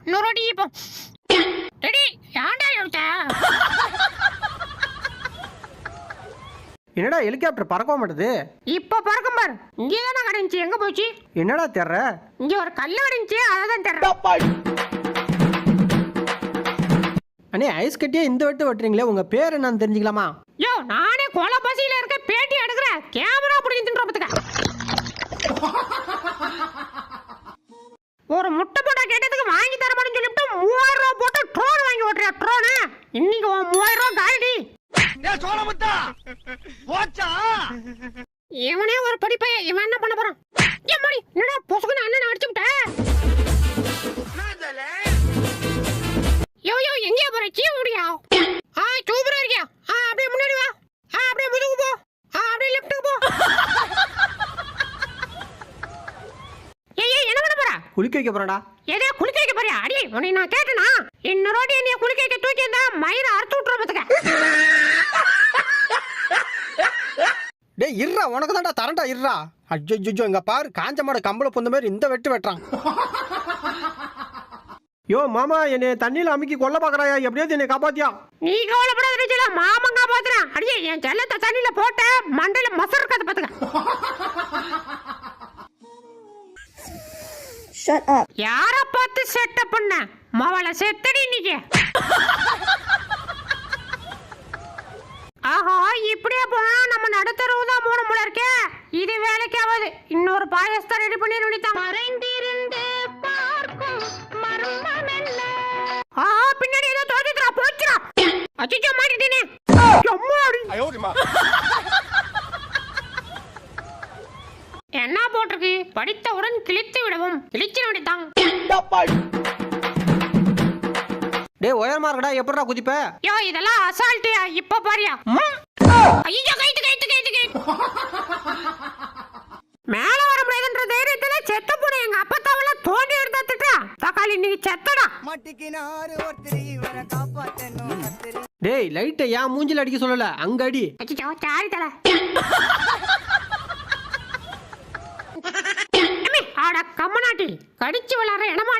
இன்னொரு வாட்டி இப்போ ரெடி ஏன்டா எடுத்த என்னடா ஹெலிகாப்டர் பறக்க மாட்டேது? இப்போ பறக்கும் பாரு. இங்கே தானே கிடந்துச்சு, எங்க போச்சு? என்னடா தெர்ற? இங்க ஒரு கல்லு கிடந்துச்சு, அதான் தெர்றேன். அண்ணே ஐஸ் கட்டியே இந்த வெட்டு வெட்டுறீங்களே, உங்க பேர் என்னன்னு தெரிஞ்சுக்கலாமா? யோ நானே கொலை பசியில இருக்க பேட்டி எடுக்கிறேன், கேமரா பிடிச்சி தின்றப்பதுக்க. ஒரு முட்டை போட்டா கேட்டதுக்கு வாங்கி தர மாட்டேன்னு சொல்லிட்டு 3000 ரூபாய் போட்டு ட்ரோன் வாங்கி ஓட்டுறியா ட்ரோனு? இன்னைக்கு 3000 ரூபாய் காலடி. இவனே ஒரு படிப்பை இவன் என்ன பண்ண போறான்? ஏமாடி என்னடா பொசுக்குன்னு அண்ணன் அடிச்சு விட்ட? யோ யோ எங்கேயா போற? சீ முடியா? சூப்பரா இருக்கியா? அப்படியே முன்னாடி வா, அப்படியே முதுகு போ, அப்படியே லெஃப்ட்டுக்கு போ. ஏய் என்ன பண்ண போற? குளிக்க வைக்க போறடா. ஏதே குளிக்க வைக்க போறியா? அடி உன்னை நான் கேட்டனா? இன்னொரு வாட்டி என்னைய குளிக்க வைக்க தூக்கி இருந்தா மயிரை அறுத்து விட்டுற பத்துக்க. டேய் இருடா, உனக்கு தான்டா தரண்டா இருடா. அஜ்ஜோ இங்க பாரு, காஞ்ச மாட கம்பள பொந்த மாதிரி இந்த வெட்டு வெட்டுறான். யோ மாமா, என்னை தண்ணியில அமுக்கி கொல்ல பாக்குறாயா? எப்படியாவது என்னை காப்பாத்தியா? நீ கவலைப்படாத, மாமா காப்பாத்துறேன். அடியே என் செல்லத்தை தண்ணியில போட்ட மண்டையில மசர் இருக்காது பாத்துக்க. யார பார்த்து செட்டப் பண்ண? மவளை செத்தடி இன்னைக்கு. ஆஹா இப்படியே போனா நம்ம நடுத்தரவு தான் மூணு முறை இருக்கே. இது வேலைக்கு ஆகாது. இன்னொரு பாயசத்தை ரெடி பண்ணி நுடித்தான். பின்னாடி ஏதோ தோதிக்கிறா போச்சுடா. அச்சோ மாட்டிட்டேனே. என்ன போட்டிருக்கு? படித்தவுடன் கிழித்து விடவும். கிழிச்சு நடித்தான். டேய் உயரமா இருக்கடா, எப்படிடா குதிப்ப? யோ இதெல்லாம் அசால்ட்டியா? இப்ப பாரியா? ஐயோ கைத்து கைத்து கைத்து கைத்து. மேல வர முடியாதுன்ற தைரியத்துல செத்த போன எங்க அப்பத்தாவல தோண்டி எடுத்து திட்டா. தக்காளி நீ செத்தடா. மாட்டிக்கினாரு ஒருத்தரி வர காப்பாத்தணும் கத்திரி. டேய் லைட்டை ஏன் மூஞ்சில அடிக்க சொல்லல, அங்க அடி. அச்சோ சாரி தல. ஆட கம்மநாட்டி கடிச்சு விளையாடுற இடமா